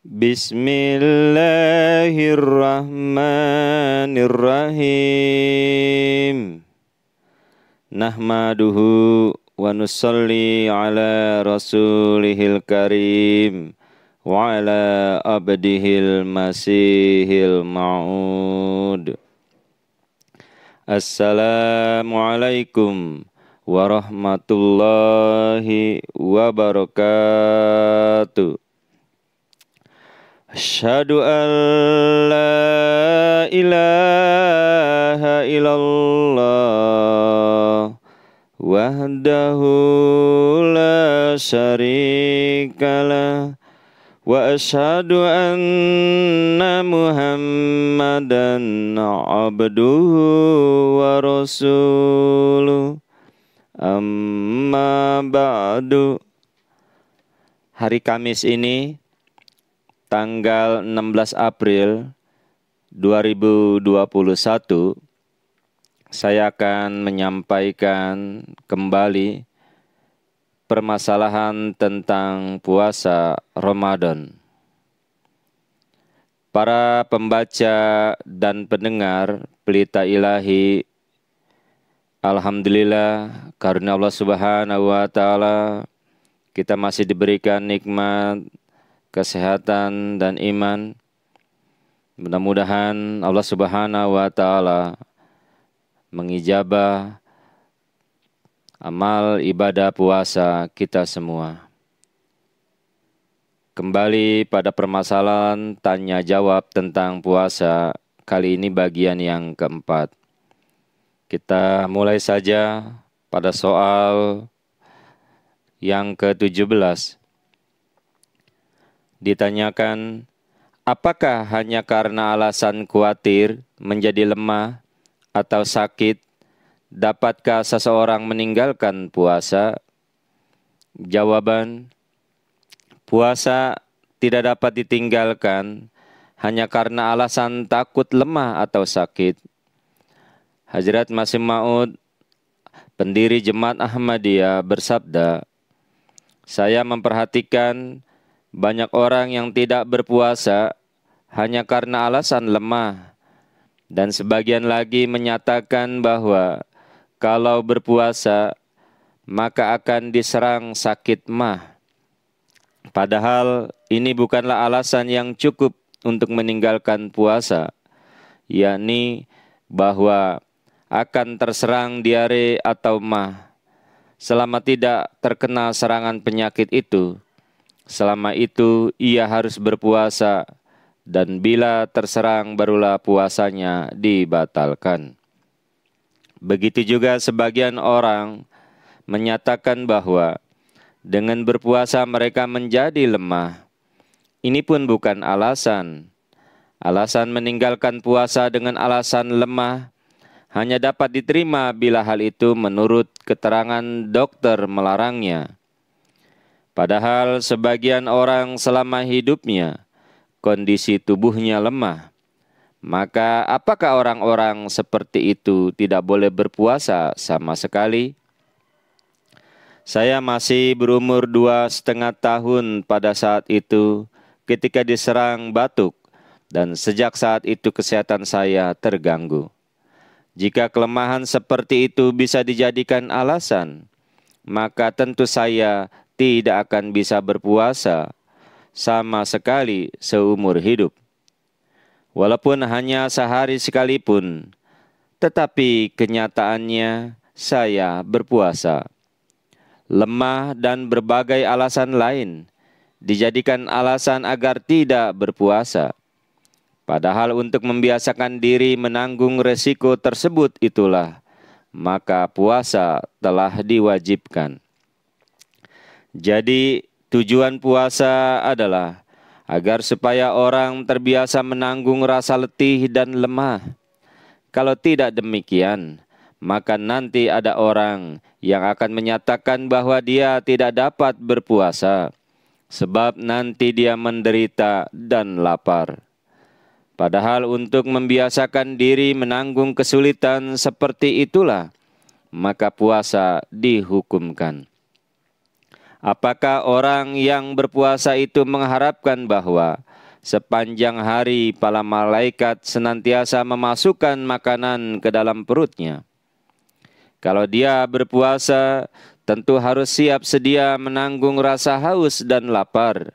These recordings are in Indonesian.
Bismillahirrahmanirrahim. Nahmaduhu wa nusalli ala rasulihil karim wa ala abdihil masihil ma'ud. Assalamualaikum warahmatullahi wabarakatuh. Asyhadu an la ilaha illallah wahdahu la syarikalah wa asyhadu anna Muhammadan abduhu wa rasuluh. Amma ba'du. Hari Kamis ini tanggal 16 April 2021, saya akan menyampaikan kembali permasalahan tentang puasa Ramadan. Para pembaca dan pendengar Pelita Ilahi, alhamdulillah karena Allah Subhanahu wa taala kita masih diberikan nikmat kesehatan dan iman. Mudah-mudahan Allah Subhanahu wa taala mengijabah amal ibadah puasa kita semua. Kembali pada permasalahan tanya jawab tentang puasa, kali ini bagian yang keempat. Kita mulai saja pada soal yang ke-17. Ditanyakan, apakah hanya karena alasan khawatir menjadi lemah atau sakit, dapatkah seseorang meninggalkan puasa? Jawaban, puasa tidak dapat ditinggalkan hanya karena alasan takut lemah atau sakit. Hazrat Masih Maud, pendiri Jemaat Ahmadiyah, bersabda, saya memperhatikan banyak orang yang tidak berpuasa hanya karena alasan lemah, dan sebagian lagi menyatakan bahwa kalau berpuasa maka akan diserang sakit mah. Padahal ini bukanlah alasan yang cukup untuk meninggalkan puasa, yakni bahwa akan terserang diare atau mah. Selama tidak terkena serangan penyakit itu, selama itu ia harus berpuasa, dan bila terserang barulah puasanya dibatalkan. Begitu juga sebagian orang menyatakan bahwa dengan berpuasa mereka menjadi lemah. Ini pun bukan alasan. Alasan meninggalkan puasa dengan alasan lemah hanya dapat diterima bila hal itu menurut keterangan dokter melarangnya. Padahal sebagian orang selama hidupnya kondisi tubuhnya lemah. Maka apakah orang-orang seperti itu tidak boleh berpuasa sama sekali? Saya masih berumur 2,5 tahun pada saat itu ketika diserang batuk, dan sejak saat itu kesehatan saya terganggu. Jika kelemahan seperti itu bisa dijadikan alasan, maka tentu saya tidak akan bisa berpuasa sama sekali seumur hidup. Walaupun hanya sehari sekalipun, tetapi kenyataannya saya berpuasa. Lemah dan berbagai alasan lain dijadikan alasan agar tidak berpuasa. Padahal untuk membiasakan diri menanggung resiko tersebut itulah, maka puasa telah diwajibkan. Jadi tujuan puasa adalah agar supaya orang terbiasa menanggung rasa letih dan lemah. Kalau tidak demikian, maka nanti ada orang yang akan menyatakan bahwa dia tidak dapat berpuasa, sebab nanti dia menderita dan lapar. Padahal untuk membiasakan diri menanggung kesulitan seperti itulah, maka puasa dihukumkan. Apakah orang yang berpuasa itu mengharapkan bahwa Sepanjang hari para malaikat senantiasa memasukkan makanan ke dalam perutnya. Kalau dia berpuasa, tentu harus siap sedia menanggung rasa haus dan lapar,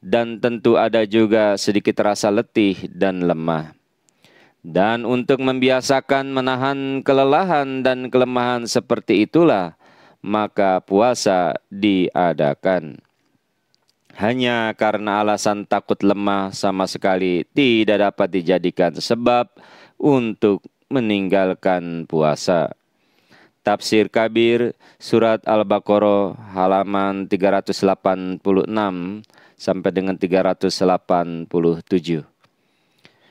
dan tentu ada juga sedikit rasa letih dan lemah. Dan untuk membiasakan menahan kelelahan dan kelemahan seperti itulah, maka puasa diadakan. Hanya karena alasan takut lemah sama sekali tidak dapat dijadikan sebab untuk meninggalkan puasa. Tafsir Kabir Surat Al-Baqarah halaman 386 sampai dengan 387.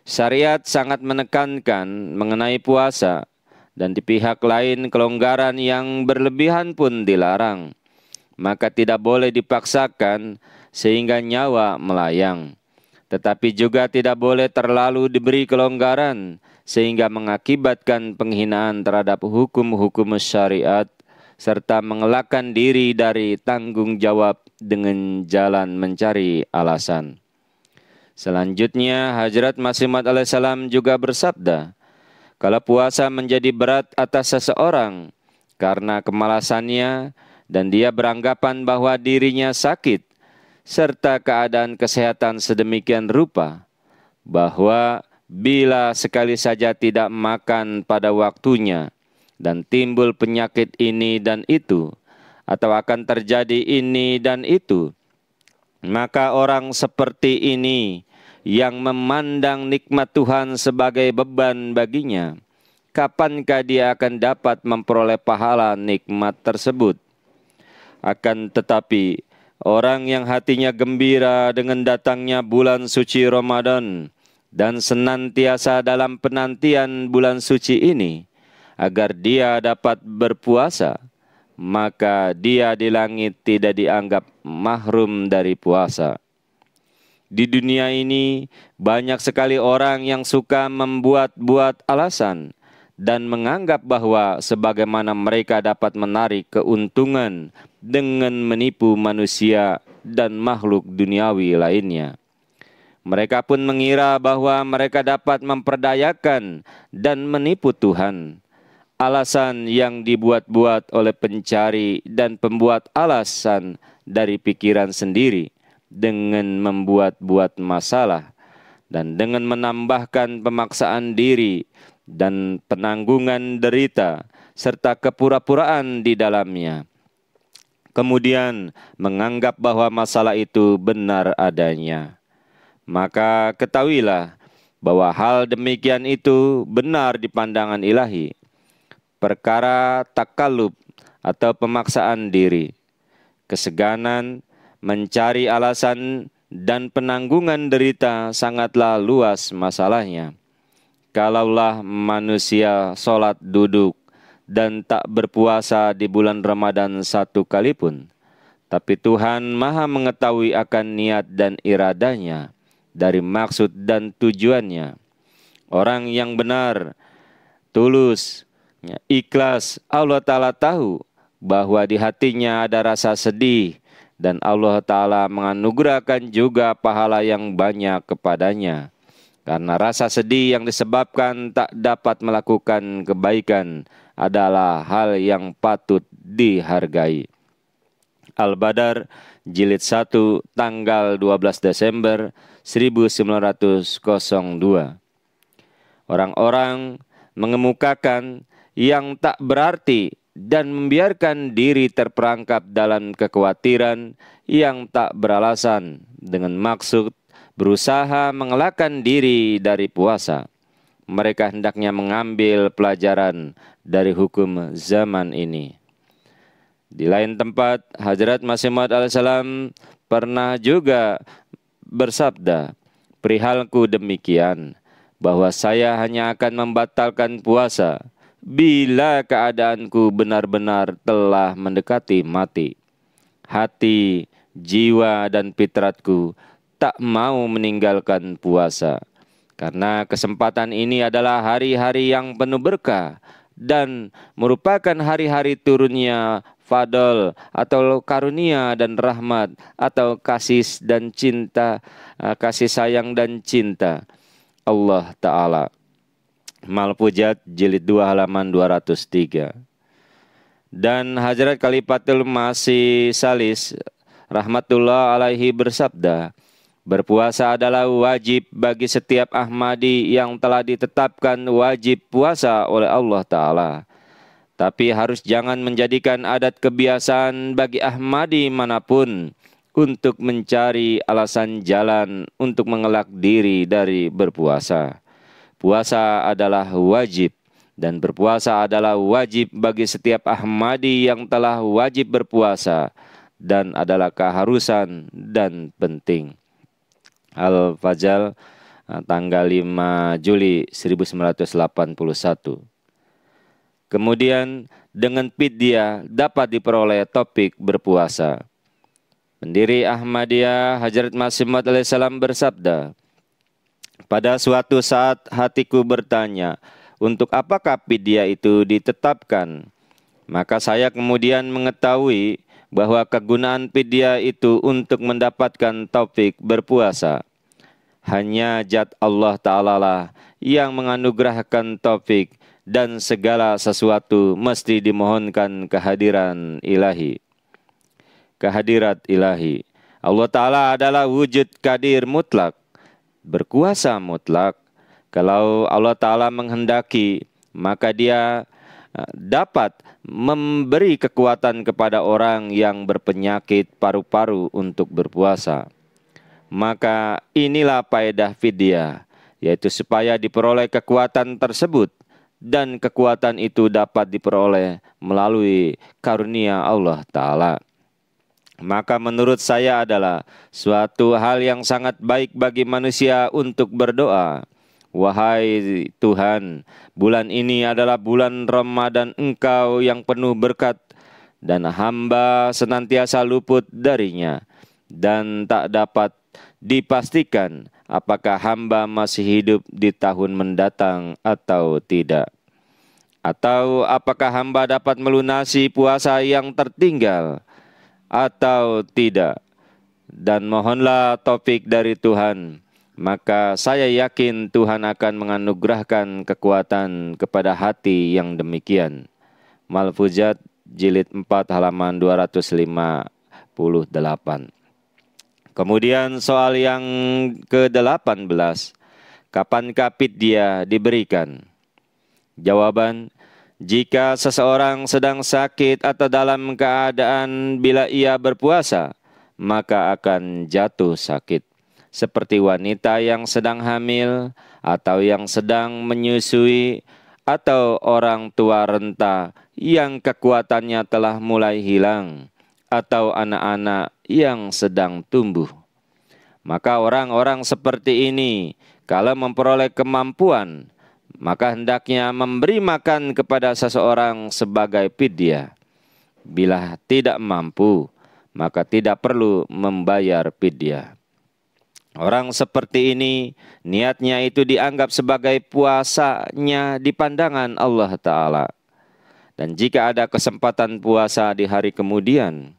Syariat sangat menekankan mengenai puasa, dan di pihak lain kelonggaran yang berlebihan pun dilarang. Maka tidak boleh dipaksakan sehingga nyawa melayang. Tetapi juga tidak boleh terlalu diberi kelonggaran sehingga mengakibatkan penghinaan terhadap hukum-hukum syariat serta mengelakkan diri dari tanggung jawab dengan jalan mencari alasan. Selanjutnya, Hadrat Masih Maud alaihissalam juga bersabda, kalau puasa menjadi berat atas seseorang karena kemalasannya dan dia beranggapan bahwa dirinya sakit, serta keadaan kesehatan sedemikian rupa, bahwa bila sekali saja tidak makan pada waktunya dan timbul penyakit ini dan itu, atau akan terjadi ini dan itu, maka orang seperti ini yang memandang nikmat Tuhan sebagai beban baginya, kapankah dia akan dapat memperoleh pahala nikmat tersebut? Akan tetapi, orang yang hatinya gembira dengan datangnya bulan suci Ramadan dan senantiasa dalam penantian bulan suci ini agar dia dapat berpuasa, maka dia di langit tidak dianggap mahrum dari puasa. Di dunia ini banyak sekali orang yang suka membuat-buat alasan dan menganggap bahwa sebagaimana mereka dapat menarik keuntungan dengan menipu manusia dan makhluk duniawi lainnya. Mereka pun mengira bahwa mereka dapat memperdayakan dan menipu Tuhan. Alasan yang dibuat-buat oleh pencari dan pembuat alasan dari pikiran sendiri dengan membuat-buat masalah dan dengan menambahkan pemaksaan diri dan penanggungan derita serta kepura-puraan di dalamnya. Kemudian menganggap bahwa masalah itu benar adanya. Maka ketahuilah bahwa hal demikian itu benar di pandangan ilahi. Perkara takalub atau pemaksaan diri, keseganan, mencari alasan dan penanggungan derita sangatlah luas masalahnya. Kalaulah manusia sholat duduk dan tak berpuasa di bulan Ramadan satu kali pun, tapi Tuhan Maha mengetahui akan niat dan iradanya dari maksud dan tujuannya. Orang yang benar, tulus, ikhlas, Allah Ta'ala tahu bahwa di hatinya ada rasa sedih dan Allah Ta'ala menganugerahkan juga pahala yang banyak kepadanya. Karena rasa sedih yang disebabkan tak dapat melakukan kebaikan adalah hal yang patut dihargai. Al-Badar Jilid 1 tanggal 12 Desember 1902. Orang-orang mengemukakan yang tak berarti dan membiarkan diri terperangkap dalam kekhawatiran yang tak beralasan dengan maksud berusaha mengelakkan diri dari puasa. Mereka hendaknya mengambil pelajaran dari hukum zaman ini. Di lain tempat, Hadrat Masih Maud alaihissalam pernah juga bersabda, perihalku demikian, bahwa saya hanya akan membatalkan puasa bila keadaanku benar-benar telah mendekati mati. Hati, jiwa, dan fitratku tak mau meninggalkan puasa, karena kesempatan ini adalah hari-hari yang penuh berkah dan merupakan hari-hari turunnya fadl atau karunia dan rahmat atau kasih dan cinta, kasih sayang dan cinta Allah Ta'ala. Malfujat jilid 2 halaman 203. Dan Hadrat Khalifatul Masih Salis rahmatullah alaihi bersabda, berpuasa adalah wajib bagi setiap Ahmadi yang telah ditetapkan wajib puasa oleh Allah Ta'ala. Tapi harus jangan menjadikan adat kebiasaan bagi Ahmadi manapun untuk mencari alasan jalan untuk mengelak diri dari berpuasa. Puasa adalah wajib. Dan berpuasa adalah wajib bagi setiap Ahmadi yang telah wajib berpuasa dan adalah keharusan dan penting. Al-Fajr tanggal 5 Juli 1981. Kemudian dengan fidyah dapat diperoleh topik berpuasa. Pendiri Ahmadiyah Hadrat Masih Maud alaihissalam bersabda, pada suatu saat hatiku bertanya, untuk apakah fidyah itu ditetapkan? Maka saya kemudian mengetahui bahwa kegunaan fidyah itu untuk mendapatkan taufik berpuasa. Hanya zat Allah Ta'ala lah yang menganugerahkan taufik dan segala sesuatu mesti dimohonkan kehadiran ilahi. Kehadirat ilahi. Allah Ta'ala adalah wujud qadir mutlak, berkuasa mutlak. Kalau Allah Ta'ala menghendaki, maka Dia dapat memberi kekuatan kepada orang yang berpenyakit paru-paru untuk berpuasa. Maka inilah faedah fidyah, yaitu supaya diperoleh kekuatan tersebut, dan kekuatan itu dapat diperoleh melalui karunia Allah Ta'ala. Maka menurut saya adalah suatu hal yang sangat baik bagi manusia untuk berdoa, wahai Tuhan, bulan ini adalah bulan Ramadan Engkau yang penuh berkat, dan hamba senantiasa luput darinya, dan tak dapat dipastikan apakah hamba masih hidup di tahun mendatang atau tidak. Atau apakah hamba dapat melunasi puasa yang tertinggal atau tidak. Dan mohonlah taufik dari Tuhan. Maka saya yakin Tuhan akan menganugerahkan kekuatan kepada hati yang demikian. Malfuzat jilid 4 halaman 258. Kemudian soal yang ke-18, kapankah fidyah diberikan? Jawaban, jika seseorang sedang sakit atau dalam keadaan bila ia berpuasa, maka akan jatuh sakit. Seperti wanita yang sedang hamil, atau yang sedang menyusui, atau orang tua renta yang kekuatannya telah mulai hilang, atau anak-anak yang sedang tumbuh. Maka orang-orang seperti ini, kalau memperoleh kemampuan, maka hendaknya memberi makan kepada seseorang sebagai fidyah. Bila tidak mampu, maka tidak perlu membayar fidyah. Orang seperti ini, niatnya itu dianggap sebagai puasanya di pandangan Allah Ta'ala. Dan jika ada kesempatan puasa di hari kemudian,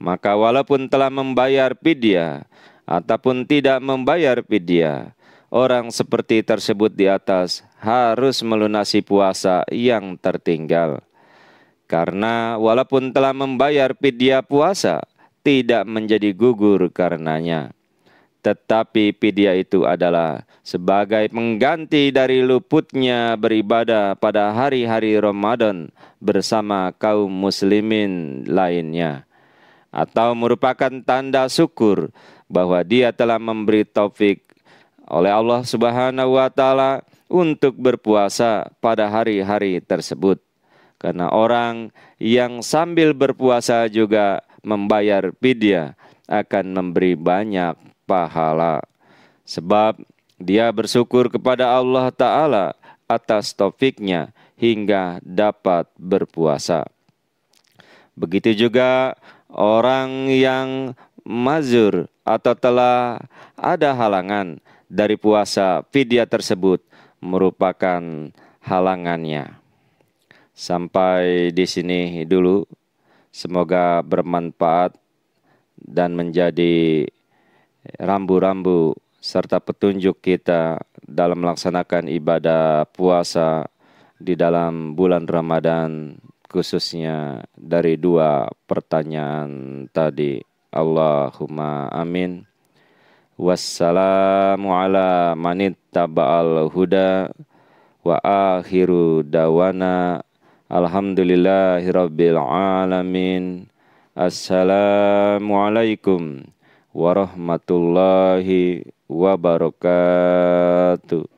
maka walaupun telah membayar fidyah ataupun tidak membayar fidyah, orang seperti tersebut di atas harus melunasi puasa yang tertinggal. Karena walaupun telah membayar fidyah puasa, tidak menjadi gugur karenanya. Tetapi fidyah itu adalah sebagai pengganti dari luputnya beribadah pada hari-hari Ramadan bersama kaum muslimin lainnya. Atau merupakan tanda syukur bahwa dia telah memberi taufik oleh Allah Subhanahu wa Ta'ala untuk berpuasa pada hari-hari tersebut. Karena orang yang sambil berpuasa juga membayar fidyah akan memberi banyak pahala. Sebab dia bersyukur kepada Allah Ta'ala atas taufiknya hingga dapat berpuasa. Begitu juga orang yang mazur atau telah ada halangan dari puasa, fidyah tersebut merupakan halangannya. Sampai di sini dulu. Semoga bermanfaat dan menjadi rambu-rambu serta petunjuk kita dalam melaksanakan ibadah puasa di dalam bulan Ramadan, khususnya dari dua pertanyaan tadi. Allahumma amin. Wassalamu ala manittaba'al huda wa akhiru dawana alhamdulillahirabbil alamin. Assalamualaikum warahmatullahi wabarakatuh.